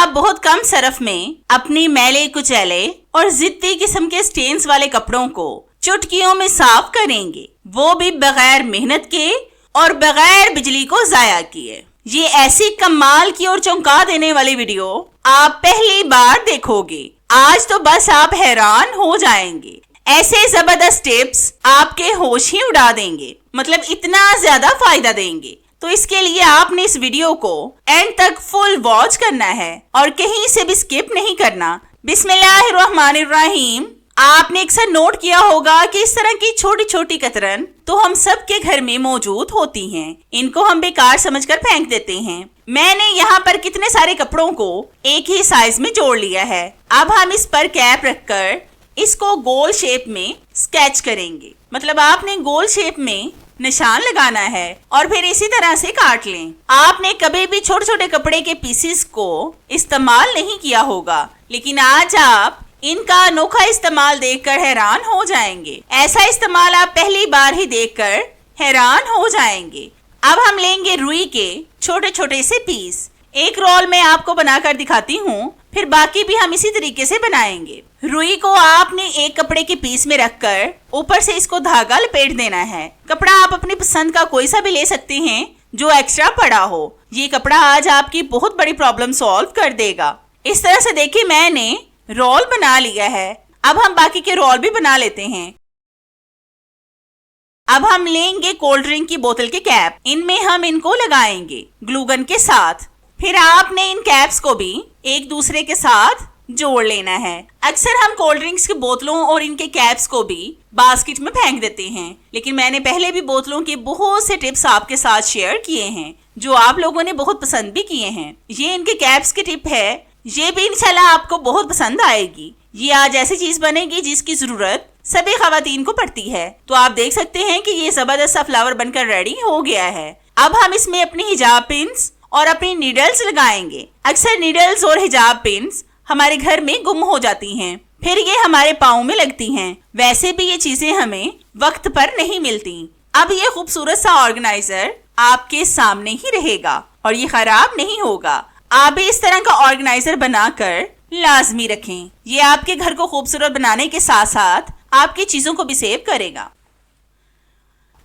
आप बहुत कम सरफ में अपनी मैले कुचैले और जिद्दी किस्म के स्टेन्स वाले कपड़ों को चुटकियों में साफ करेंगे, वो भी बगैर मेहनत के और बगैर बिजली को जाया किए। ये ऐसी कमाल की और चौंका देने वाली वीडियो आप पहली बार देखोगे। आज तो बस आप हैरान हो जाएंगे। ऐसे जबरदस्त टिप्स आपके होश ही उड़ा देंगे, मतलब इतना ज्यादा फायदा देंगे। तो इसके लिए आपने इस वीडियो को एंड तक फुल वॉच करना है और कहीं से भी स्किप नहीं करना। बिस्मिल्लाहिर्रहमानिर्रहीम। आपने अक्सर नोट किया होगा कि इस तरह की छोटी छोटी कतरन तो हम सब के घर में मौजूद होती हैं। इनको हम बेकार समझकर फेंक देते हैं। मैंने यहाँ पर कितने सारे कपड़ों को एक ही साइज में जोड़ लिया है। अब हम इस पर कैप रखकर इसको गोल शेप में स्केच करेंगे, मतलब आपने गोल शेप में निशान लगाना है और फिर इसी तरह से काट लें। आपने कभी भी छोटे छोटे कपड़े के पीसेस को इस्तेमाल नहीं किया होगा, लेकिन आज आप इनका अनोखा इस्तेमाल देखकर हैरान हो जाएंगे। ऐसा इस्तेमाल आप पहली बार ही देखकर हैरान हो जाएंगे। अब हम लेंगे रुई के छोटे छोटे से पीस। एक रोल में आपको बनाकर दिखाती हूँ, फिर बाकी भी हम इसी तरीके से बनाएंगे। रुई को आपने एक कपड़े के पीस में रखकर ऊपर से इसको धागा लपेट देना है। कपड़ा आप अपनी पसंद का कोई सा भी ले सकते हैं जो एक्स्ट्रा पड़ा हो। ये कपड़ा आज आपकी बहुत बड़ी प्रॉब्लम सॉल्व कर देगा। इस तरह से देखिए मैंने रोल बना लिया है। अब हम बाकी के रोल भी बना लेते हैं। अब हम लेंगे कोल्ड ड्रिंक की बोतल के कैप। इनमें हम इनको लगाएंगे ग्लू गन के साथ। फिर आपने इन कैप्स को भी एक दूसरे के साथ जोड़ लेना है। अक्सर हम कोल्ड ड्रिंक्स की बोतलों और इनके कैप्स को भी बास्केट में फेंक देते हैं, लेकिन मैंने पहले भी बोतलों के बहुत से टिप्स आपके साथ शेयर किए हैं जो आप लोगों ने बहुत पसंद भी किए हैं। ये इनके कैप्स की टिप है, ये भी इंशाल्लाह आपको बहुत पसंद आएगी। ये आज ऐसी चीज बनेगी जिसकी जरूरत सभी खवातीन को पड़ती है। तो आप देख सकते हैं कि ये जबरदस्त सा फ्लावर बनकर रेडी हो गया है। अब हम इसमें अपनी हिजाब पिन्स और अपनी नीडल्स लगाएंगे। अक्सर नीडल्स और हिजाब पिन्स हमारे घर में गुम हो जाती हैं, फिर ये हमारे पाँव में लगती हैं। वैसे भी ये चीजें हमें वक्त पर नहीं मिलती। अब ये खूबसूरत सा ऑर्गेनाइजर आपके सामने ही रहेगा और ये खराब नहीं होगा। आप भी इस तरह का ऑर्गेनाइजर बनाकर लाजमी रखें। ये आपके घर को खूबसूरत बनाने के साथ साथ आपकी चीजों को भी सेव करेगा।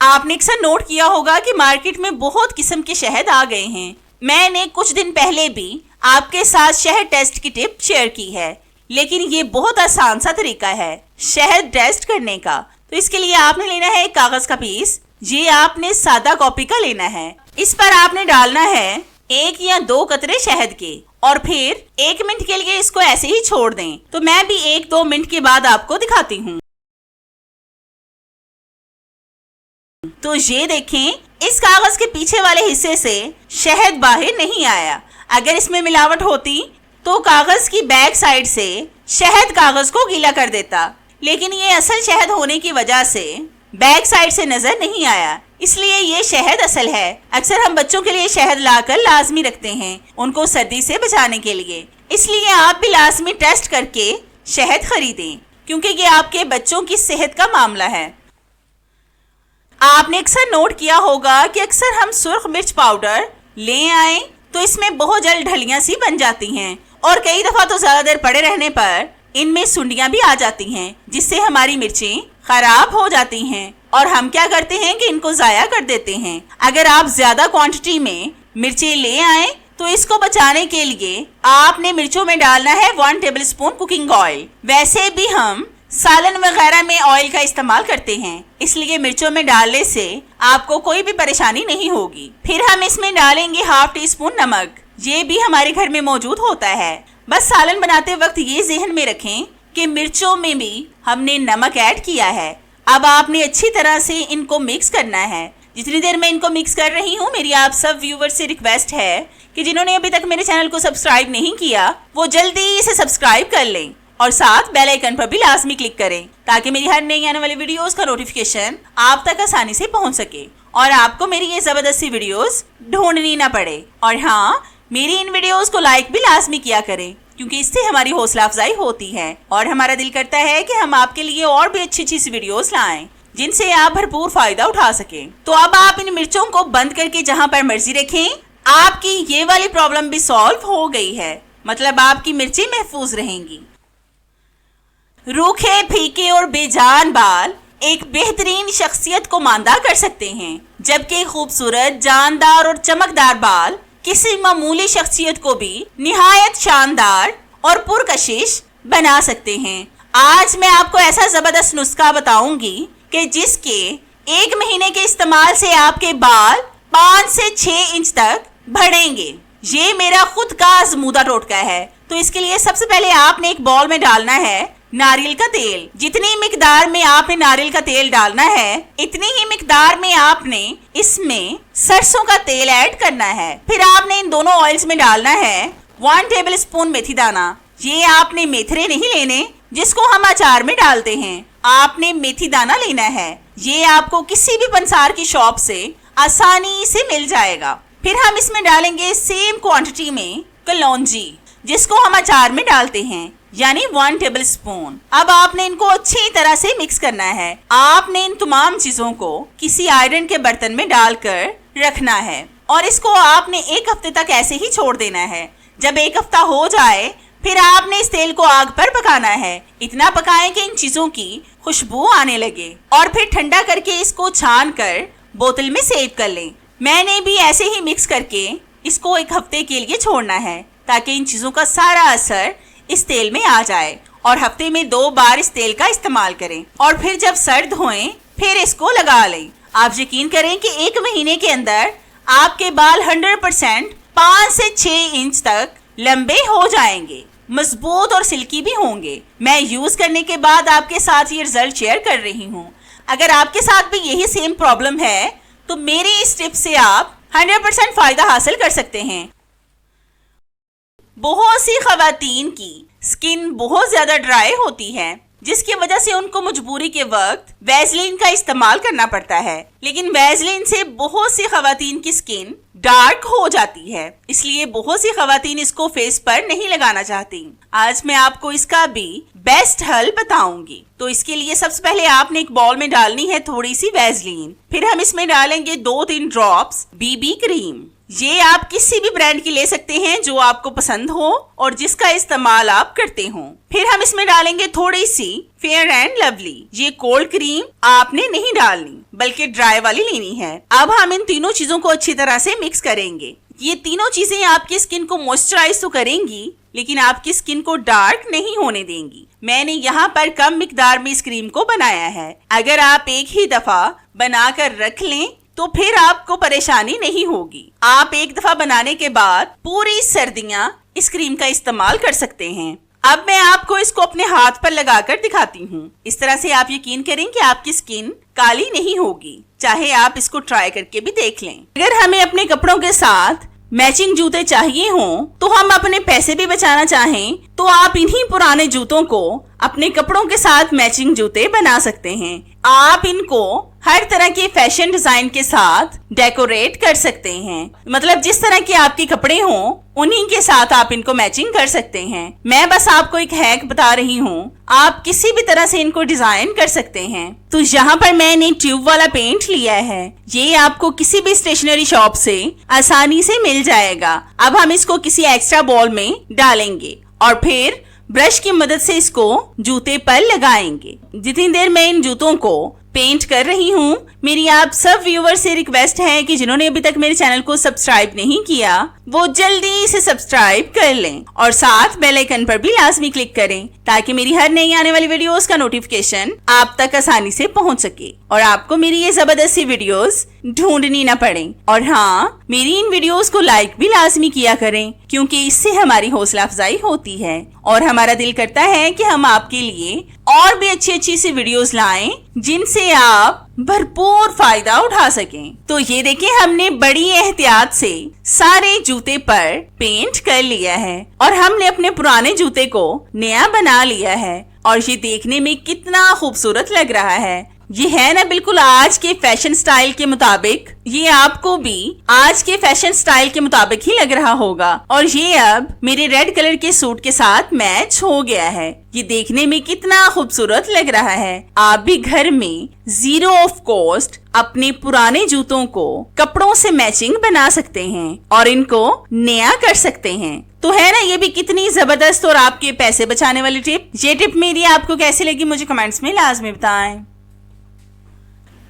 आपने अक्सर नोट किया होगा कि मार्केट में बहुत किस्म के शहद आ गए हैं। मैंने कुछ दिन पहले भी आपके साथ शहद टेस्ट की टिप शेयर की है, लेकिन ये बहुत आसान सा तरीका है शहद टेस्ट करने का। तो इसके लिए आपने लेना है एक कागज का पीस। ये आपने सादा कॉपी का लेना है। इस पर आपने डालना है 1 या 2 कतरे शहद के और फिर 1 मिनट के लिए इसको ऐसे ही छोड़ दें। तो मैं भी 1-2 मिनट के बाद आपको दिखाती हूँ। तो ये देखें, इस कागज के पीछे वाले हिस्से से शहद बाहर नहीं आया। अगर इसमें मिलावट होती तो कागज की बैक साइड से शहद कागज को गीला कर देता, लेकिन ये असल शहद होने की वजह से बैक साइड से नजर नहीं आया, इसलिए ये शहद असल है। अक्सर हम बच्चों के लिए शहद लाकर लाजमी रखते हैं उनको सर्दी से बचाने के लिए, इसलिए आप भी लाजमी टेस्ट करके शहद खरीदें क्योंकि ये आपके बच्चों की सेहत का मामला है। आपने अक्सर नोट किया होगा कि अक्सर हम सुर्ख मिर्च पाउडर ले आए तो इसमें बहुत जल्द ढलियां सी बन जाती हैं और कई दफा तो ज्यादा देर पड़े रहने पर इनमें सुंडियां भी आ जाती हैं, जिससे हमारी मिर्चें खराब हो जाती हैं और हम क्या करते हैं कि इनको जाया कर देते हैं। अगर आप ज्यादा क्वांटिटी में मिर्चें ले आए तो इसको बचाने के लिए आपने मिर्चों में डालना है 1 टेबलस्पून कुकिंग ऑयल। वैसे भी हम सालन वगैरह में ऑयल का इस्तेमाल करते हैं, इसलिए मिर्चों में डालने से आपको कोई भी परेशानी नहीं होगी। फिर हम इसमें डालेंगे 1/2 टीस्पून नमक। ये भी हमारे घर में मौजूद होता है। बस सालन बनाते वक्त ये जहन में रखें कि मिर्चों में भी हमने नमक ऐड किया है। अब आपने अच्छी तरह से इनको मिक्स करना है। जितनी देर मैं इनको मिक्स कर रही हूँ, मेरी आप सब व्यूवर से रिक्वेस्ट है कि जिन्होंने अभी तक मेरे चैनल को सब्सक्राइब नहीं किया वो जल्दी से सब्सक्राइब कर लें और साथ बेल आइकन पर भी लाजमी क्लिक करें ताकि मेरी हर नई आने वाली वीडियोस का नोटिफिकेशन आप तक आसानी से पहुंच सके और आपको मेरी ये जबरदस्त सी वीडियोस ढूंढनी ना पड़े। और हाँ, मेरी इन वीडियोस को लाइक भी लाजमी किया करें क्योंकि इससे हमारी हौसला अफजाई होती है और हमारा दिल करता है कि हम आपके लिए और भी अच्छी अच्छी वीडियोस लाएं जिनसे आप भरपूर फायदा उठा सकें। तो अब आप इन मिर्चों को बंद करके जहाँ पर मर्जी रखें। आपकी ये वाली प्रॉब्लम भी सॉल्व हो गई है। मतलब आपकी मिर्चें महफूज रहेंगी। रूखे, फीके और बेजान बाल एक बेहतरीन शख्सियत को मांदा कर सकते हैं, जबकि खूबसूरत, जानदार और चमकदार बाल किसी मामूली शख्सियत को भी निहायत शानदार और पुरकशिश बना सकते हैं। आज मैं आपको ऐसा जबरदस्त नुस्खा बताऊंगी कि जिसके 1 महीने के इस्तेमाल से आपके बाल 5 से 6 इंच तक बढ़ेंगे। ये मेरा खुद का आजमूदा टोटका है। तो इसके लिए सबसे पहले आपने एक बाउल में डालना है नारियल का तेल। जितनी मिकदार में आपने नारियल का तेल डालना है, इतनी ही मिकदार में आपने इसमें सरसों का तेल ऐड करना है। फिर आपने इन दोनों ऑयल्स में डालना है 1 टेबल स्पून मेथी दाना। ये आपने मेथरे नहीं लेने जिसको हम अचार में डालते हैं, आपने मेथी दाना लेना है। ये आपको किसी भी पंसार की शॉप से आसानी से मिल जाएगा। फिर हम इसमें डालेंगे सेम क्वांटिटी में कलौंजी, जिसको हम अचार में डालते हैं, यानी 1 टेबल स्पून। अब आपने इनको अच्छी तरह से मिक्स करना है। आपने इन तमाम चीजों को किसी आयरन के बर्तन में डालकर रखना है और इसको आपने 1 हफ्ते तक ऐसे ही छोड़ देना है। जब 1 हफ्ता हो जाए फिर आपने इस तेल को आग पर पकाना है। इतना पकाएं कि इन चीजों की खुशबू आने लगे और फिर ठंडा करके इसको छान कर बोतल में सेव कर लें। मैंने भी ऐसे ही मिक्स करके इसको 1 हफ्ते के लिए छोड़ना है ताकि इन चीजों का सारा असर इस तेल में आ जाए और हफ्ते में 2 बार इस तेल का इस्तेमाल करें और फिर जब सर्द होएं फिर इसको लगा लें। आप यकीन करें कि 1 महीने के अंदर आपके बाल 100% 5 से 6 इंच तक लंबे हो जाएंगे, मजबूत और सिल्की भी होंगे। मैं यूज करने के बाद आपके साथ ये रिजल्ट शेयर कर रही हूँ। अगर आपके साथ भी यही सेम प्रॉब्लम है तो मेरी इस टिप से आप 100% फायदा हासिल कर सकते हैं। बहुत सी खवातीन की स्किन बहुत ज्यादा ड्राई होती है, जिसकी वजह से उनको मजबूरी के वक्त वैसलीन का इस्तेमाल करना पड़ता है, लेकिन वैसलीन से बहुत सी खवातीन की स्किन डार्क हो जाती है, इसलिए बहुत सी खवातीन इसको फेस पर नहीं लगाना चाहती। आज मैं आपको इसका भी बेस्ट हल बताऊंगी। तो इसके लिए सबसे पहले आपने एक बाउल में डालनी है थोड़ी सी वैसलीन। फिर हम इसमें डालेंगे 2-3 ड्रॉप्स बीबी क्रीम। ये आप किसी भी ब्रांड की ले सकते हैं जो आपको पसंद हो और जिसका इस्तेमाल आप करते हो। फिर हम इसमें डालेंगे थोड़ी सी फेयर एंड लवली। ये कोल्ड क्रीम आपने नहीं डालनी बल्कि ड्राई वाली लेनी है। अब हम इन तीनों चीजों को अच्छी तरह से मिक्स करेंगे। ये तीनों चीजें आपकी स्किन को मॉइस्चराइज तो करेंगी लेकिन आपकी स्किन को डार्क नहीं होने देंगी। मैंने यहाँ पर कम मिकदार में इस क्रीम को बनाया है। अगर आप एक ही दफा बनाकर रख लें तो फिर आपको परेशानी नहीं होगी। आप एक दफा बनाने के बाद पूरी सर्दियां इस क्रीम का इस्तेमाल कर सकते हैं। अब मैं आपको इसको अपने हाथ पर लगाकर दिखाती हूँ। इस तरह से आप यकीन करें कि आपकी स्किन काली नहीं होगी। चाहे आप इसको ट्राई करके भी देख लें। अगर हमें अपने कपड़ों के साथ मैचिंग जूते चाहिए हों तो हम अपने पैसे भी बचाना चाहें तो आप इन्हीं पुराने जूतों को अपने कपड़ों के साथ मैचिंग जूते बना सकते हैं। आप इनको हर तरह के फैशन डिजाइन के साथ डेकोरेट कर सकते हैं। मतलब जिस तरह के आपके कपड़े हों उन्हीं के साथ आप इनको मैचिंग कर सकते हैं। मैं बस आपको एक हैक बता रही हूँ, आप किसी भी तरह से इनको डिजाइन कर सकते हैं। तो यहाँ पर मैंने ट्यूब वाला पेंट लिया है। ये आपको किसी भी स्टेशनरी शॉप से आसानी से मिल जाएगा। अब हम इसको किसी एक्स्ट्रा बॉल में डालेंगे और फिर ब्रश की मदद से इसको जूते पर लगाएंगे। जितनी देर मैं इन जूतों को पेंट कर रही हूँ, मेरी आप सब व्यूअर से रिक्वेस्ट है कि जिन्होंने अभी तक मेरे चैनल को सब्सक्राइब नहीं किया वो जल्दी से सब्सक्राइब कर लें और साथ बेल आइकन पर भी लाजमी क्लिक करें ताकि मेरी हर नई आने वाली वीडियोस का नोटिफिकेशन आप तक आसानी से पहुंच सके और आपको मेरी ये जबरदस्त सी वीडियोस ढूंढनी न पड़े। और हाँ, मेरी इन वीडियोस को लाइक भी लाजमी किया करें क्योंकि इससे हमारी हौसला अफजाई होती है और हमारा दिल करता है कि हम आपके लिए और भी अच्छी सी वीडियोस लाएं जिनसे आप भरपूर फायदा उठा सकें। तो ये देखिए, हमने बड़ी एहतियात से सारे जूते पर पेंट कर लिया है और हमने अपने पुराने जूते को नया बना लिया है और ये देखने में कितना खूबसूरत लग रहा है। ये है ना बिल्कुल आज के फैशन स्टाइल के मुताबिक। ये आपको भी आज के फैशन स्टाइल के मुताबिक ही लग रहा होगा और ये अब मेरे रेड कलर के सूट के साथ मैच हो गया है। ये देखने में कितना खूबसूरत लग रहा है। आप भी घर में जीरो ऑफ कॉस्ट अपने पुराने जूतों को कपड़ों से मैचिंग बना सकते हैं और इनको नया कर सकते हैं। तो है ना ये भी कितनी जबरदस्त और आपके पैसे बचाने वाली टिप। ये टिप मेरी आपको कैसी लगी मुझे कमेंट्स में लाजमी बताएं।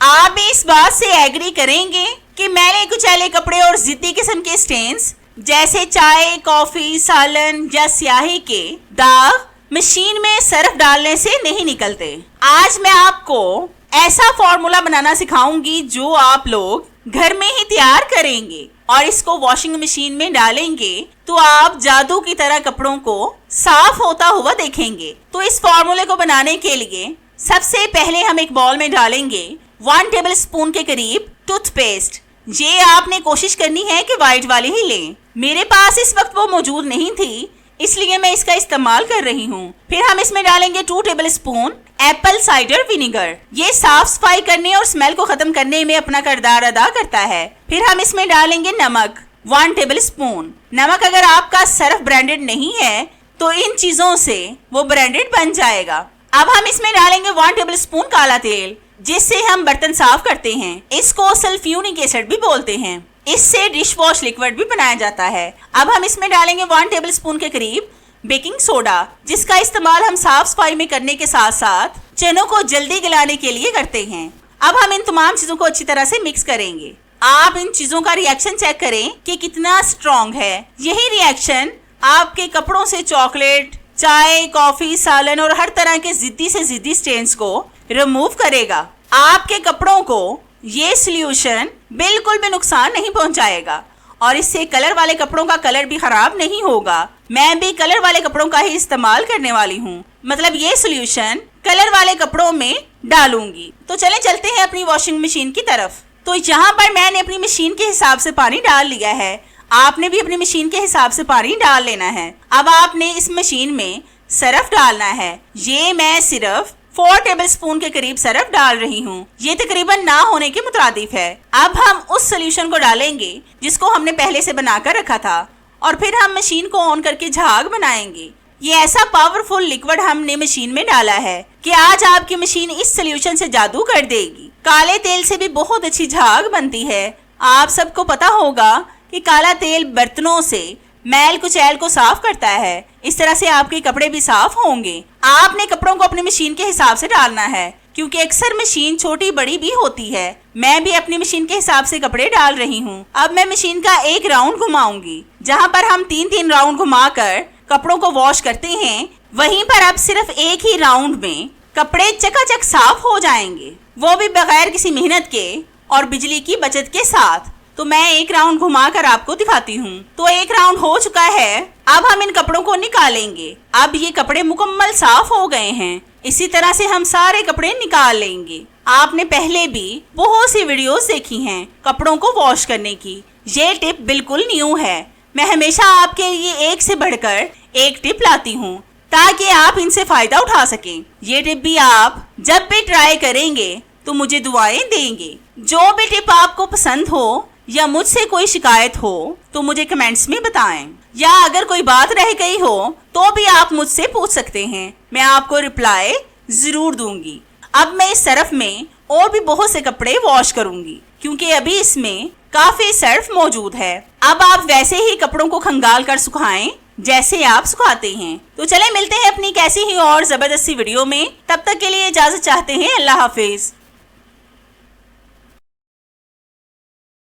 आप इस बात से एग्री करेंगे कि मैले कुचैले कपड़े और जिद्दी किस्म के स्टेन्स जैसे चाय, कॉफी, सालन या स्याही के दाग मशीन में सर्फ डालने से नहीं निकलते। आज मैं आपको ऐसा फॉर्मूला बनाना सिखाऊंगी जो आप लोग घर में ही तैयार करेंगे और इसको वॉशिंग मशीन में डालेंगे तो आप जादू की तरह कपड़ों को साफ होता हुआ देखेंगे। तो इस फॉर्मूले को बनाने के लिए सबसे पहले हम एक बाउल में डालेंगे 1 टेबल स्पून के करीब टूथपेस्ट। ये आपने कोशिश करनी है कि व्हाइट वाली ही लें। मेरे पास इस वक्त वो मौजूद नहीं थी इसलिए मैं इसका इस्तेमाल कर रही हूँ। फिर हम इसमें डालेंगे 2 table spoon Apple cider vinegar. ये साफ सफाई करने और स्मेल को खत्म करने में अपना किरदार अदा करता है। फिर हम इसमें डालेंगे नमक 1 टेबल स्पून। नमक अगर आपका सर्फ ब्रांडेड नहीं है तो इन चीजों से वो ब्रांडेड बन जाएगा। अब हम इसमें डालेंगे 1 टेबल स्पून काला तेल जिससे हम बर्तन साफ करते हैं। इसको सल्फ्यूरिक एसिड भी बोलते हैं। इससे डिश वॉश लिक्विड भी बनाया जाता है। अब हम इसमें डालेंगे 1 टेबल स्पून के करीब बेकिंग सोडा जिसका इस्तेमाल हम साफ सफाई में करने के साथ साथ चनों को जल्दी गलाने के लिए करते हैं। अब हम इन तमाम चीजों को अच्छी तरह से मिक्स करेंगे। आप इन चीजों का रिएक्शन चेक करें कि कितना स्ट्रॉन्ग है। यही रिएक्शन आपके कपड़ों से चॉकलेट, चाय, कॉफी, सालन और हर तरह के जिद्दी से जिद्दी स्टेन्स को रिमूव करेगा। आपके कपड़ों को ये सॉल्यूशन बिल्कुल भी नुकसान नहीं पहुंचाएगा और इससे कलर वाले कपड़ों का कलर भी खराब नहीं होगा। मैं भी कलर वाले कपड़ों का ही इस्तेमाल करने वाली हूँ, मतलब ये सॉल्यूशन कलर वाले कपड़ों में डालूंगी। तो चले चलते हैं अपनी वॉशिंग मशीन की तरफ। तो यहाँ पर मैंने अपनी मशीन के हिसाब से पानी डाल लिया है। आपने भी अपनी मशीन के हिसाब से पानी डाल लेना है। अब आपने इस मशीन में सर्फ डालना है। ये मैं सिर्फ 4 टेबल स्पून के करीब सर्फ डाल रही हूँ। ये तकरीबन ना होने के मुताबिक है। अब हम उस सोल्यूशन को डालेंगे जिसको हमने पहले से बनाकर रखा था और फिर हम मशीन को ऑन करके झाग बनाएंगे। ये ऐसा पावरफुल लिक्विड हमने मशीन में डाला है कि आज आपकी मशीन इस सोल्यूशन से जादू कर देगी। काले तेल से भी बहुत अच्छी झाग बनती है। आप सबको पता होगा कि काला तेल बर्तनों से मैल कुचैल को साफ करता है। इस तरह से आपके कपड़े भी साफ होंगे। आपने कपड़ों को अपनी मशीन के हिसाब से डालना है क्योंकि अक्सर मशीन छोटी बड़ी भी होती है। मैं भी अपनी मशीन के हिसाब से कपड़े डाल रही हूँ। अब मैं मशीन का एक राउंड घुमाऊंगी। जहाँ पर हम 3-3 राउंड घुमाकर कपड़ों को वॉश करते हैं वहीं पर अब सिर्फ एक ही राउंड में कपड़े चकाचक साफ हो जाएंगे, वो भी बगैर किसी मेहनत के और बिजली की बचत के साथ। तो मैं एक राउंड घुमाकर आपको दिखाती हूँ। तो एक राउंड हो चुका है। अब हम इन कपड़ों को निकालेंगे। अब ये कपड़े मुकम्मल साफ हो गए हैं। इसी तरह से हम सारे कपड़े निकाल लेंगे। आपने पहले भी बहुत सी वीडियोस देखी हैं कपड़ों को वॉश करने की। ये टिप बिल्कुल न्यू है। मैं हमेशा आपके लिए एक से बढ़कर एक टिप लाती हूँ ताकि आप इनसे फायदा उठा सकें। ये टिप भी आप जब भी ट्राई करेंगे तो मुझे दुआएं देंगे। जो भी टिप आपको पसंद हो या मुझसे कोई शिकायत हो तो मुझे कमेंट्स में बताएं, या अगर कोई बात रह गई हो तो भी आप मुझसे पूछ सकते हैं। मैं आपको रिप्लाई जरूर दूंगी। अब मैं इस सर्फ में और भी बहुत से कपड़े वॉश करूंगी क्योंकि अभी इसमें काफी सर्फ मौजूद है। अब आप वैसे ही कपड़ों को खंगाल कर सुखाएं जैसे आप सुखाते हैं। तो चले मिलते हैं अपनी कैसी ही और जबरदस्ती वीडियो में। तब तक के लिए इजाजत चाहते हैं। अल्लाह हाफिज।